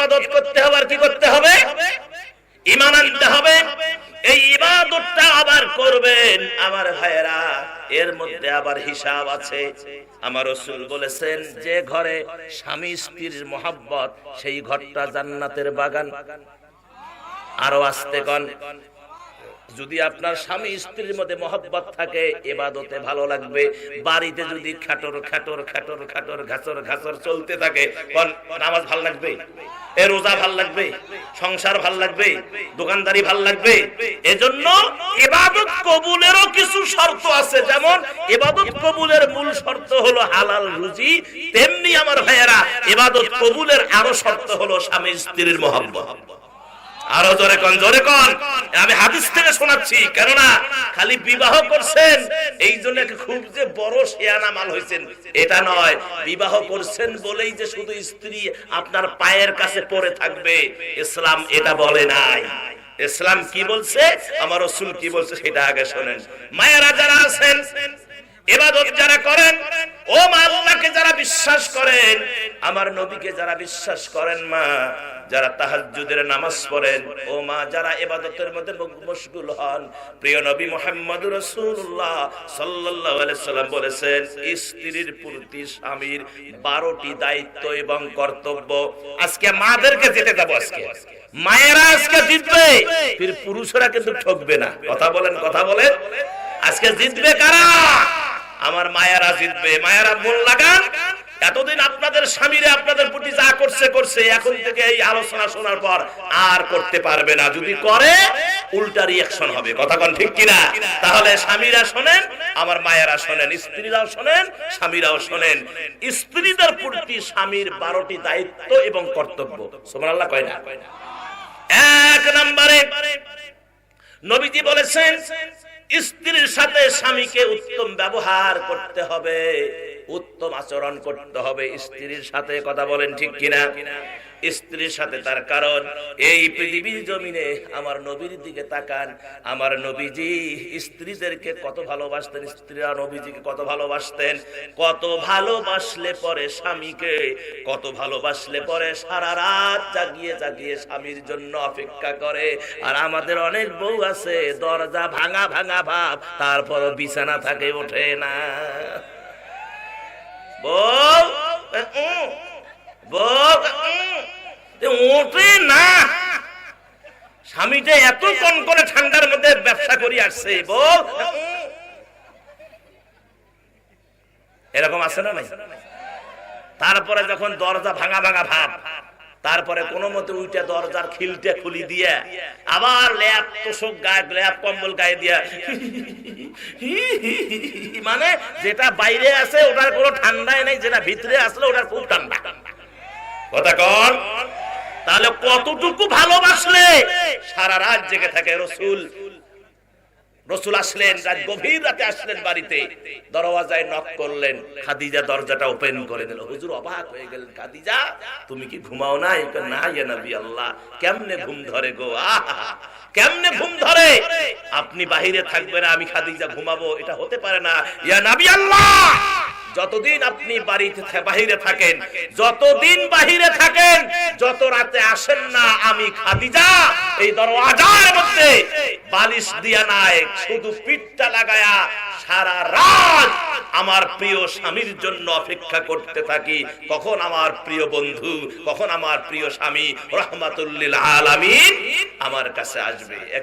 ইবাদত করতে হবে আর কি করতে হবে? ঈমান আনতে হবে। এই ইবাদতটা আবার করবেন আমার ভাইয়েরা, এর মধ্যে আবার হিসাব আছে। আমার রাসূল বলেছেন যে ঘরে স্বামী স্ত্রীর মহব্বত সেই ঘরটা জান্নাতের বাগান। আরো আস্তে কোন, যদি আপনার স্বামী স্ত্রীর মধ্যে মহব্বত থাকে ইবাদতে ভালো লাগবে। বাড়িতে যদি খাটর খাটর খাটর খাটর ঘাসর ঘাসর চলতে থাকে, কোন নামাজ ভালো লাগবে? এ রোজা ভাল লাগবে? সংসার ভাল লাগবে? দোকানদারি ভাল লাগবে? এজন্য ইবাদত কবুলেরও কিছু শর্ত আছে। যেমন ইবাদত কবুলের মূল শর্ত হলো হালাল রুজি, তেমনি আমার ভাইয়েরা ইবাদত কবুলের আরো শর্ত হলো স্বামী স্ত্রীর মহব্বত। আরো জোরে কোন, জোরে কোন। আমি হাদিস থেকে শোনাচ্ছি, কেননা খালি বিবাহ করছেন এই জন্য খুব যে বড় শিয়ানা মাল হয়েছেন এটা নয়। বিবাহ করছেন বলেই যে শুধু স্ত্রী আপনার পায়ের কাছে পড়ে থাকবে, ইসলাম এটা বলে নাই। ইসলাম কি বলছে, আমার রাসূল কি বলছে সেটা আগে শোনেন। মায়েরা যারা আছেন, ইবাদত যারা করেন, ও মা আল্লাহকে যারা বিশ্বাস করেন, আমার নবীকে যারা বিশ্বাস করেন, মা যারা তাহাজ্জুদের নামাজ পড়েন, ও মা যারা ইবাদতের মধ্যে মশগুল হন, প্রিয় নবী মুহাম্মদুর রাসূলুল্লাহ সাল্লাল্লাহু আলাইহি সাল্লাম বলেছেন স্ত্রীর প্রতি স্বামীর 12টি দায়িত্ব এবং কর্তব্য। আজকে মাদেরকে যেতে যাব, আজকে মায়েরা আজকে জিতবে, ফির পুরুষরা কিন্তু ঠকবে না। কথা বলেন, কথা বলেন। আজকে জিতবে কারা? আমার মায়েরা জিতবে। মায়েরা মন লাগান। এতদিন আপনাদের স্বামীরা আপনাদের প্রতি যা করছে করছে, এখন থেকে এই আলোচনা শোনার পর আর করতে পারবে না। যদি করে উল্টা রিঅ্যাকশন হবে। কথা কোন ঠিক কিনা? তাহলে স্বামীরা শোনেন, আমার মায়েরা শোনেন, স্ত্রীরাও শোনেন, স্বামীরাও শোনেন। স্ত্রীদের প্রতি স্বামীর 12টি দায়িত্ব এবং কর্তব্য। সুবহানাল্লাহ কয় না? এক নম্বরে নবীজি বলেছেন স্ত্রীর সাথে স্বামীকে উত্তম ব্যবহার করতে হবে, উত্তম আচরণ করতে হবে স্ত্রীর সাথে। কথা বলেন ঠিক কিনা? স্ত্রীর সাথে, তার কারণ এই পৃথিবীর জমিনে আমার নবীর দিকে তাকান। আমার নবীজি স্ত্রীদেরকে কত ভালোবাসতেন, স্ত্রীরা নবীজিকে কত ভালোবাসতেন। কত ভালোবাসলে পরে স্বামীকে, কত ভালোবাসলে পরে সারা রাত জাগিয়ে জাগিয়ে স্বামীর জন্য অপেক্ষা করে। আর আমাদের অনেক বউ আছে দরজা ভাঙা ভাঙা ভাব, তারপরও বিছানা থাকে, ওঠে না। বউ ওঠে না, স্বামীটা এত কন করে ঠান্ডার মধ্যে ব্যবসা করে আসছে, বউ এরকম আছে না নাই? তারপরে যখন দরজা ভাঙা ভাঙা ভাব, তারপরে কোন মতে উইটা দরজার খিলটা খুলি দিয়ে আবার ল্যাপ তোষক গায়ে, ল্যাপ কম্বল গায়ে দিয়া, মানে যেটা বাইরে আছে ওটার কোনো ঠান্ডাই নাই, যেটা ভিতরে আসলে ওটার খুব ঠান্ডা। কথা কন। তাহলে কতটুকু ভালোবাসলে সারা রাত জেগে থাকে। রসুল আসলেন, রাত গভীর রাতে আসলেন বাড়িতে, দরওয়াজায় নক করলেন, খাদিজা দরজাটা ওপেন করে দিল। হুজুর অবাক হয়ে গেলেন, খাদিজা তুমি কি ঘুমাও না? না ইয়া নবী আল্লাহ। কেমনে ঘুম ধরে গো? কেমনে ঘুম ধরে? আপনি বাহিরে থাকবেন, আমি খাদিজা ঘুমাবো, এটা হতে পারে না ইয়া নবী আল্লাহ। যতদিন আপনি বাড়িতে বাহিরে থাকেন, যতদিন বাহিরে থাকেন, যত রাতে আসেন না, আমি খাদিজা এই দরওয়াজার মধ্যে বালিশ দিয়া নাই, শুধু পিঠটা লাগায়া সারা রাত আমার প্রিয় স্বামীর জন্য অপেক্ষা করতে থাকি, কখন আমার প্রিয় বন্ধু, কখন আমার প্রিয় স্বামী রাহমাতুল লিল আলামিন আমার কাছে আসবে।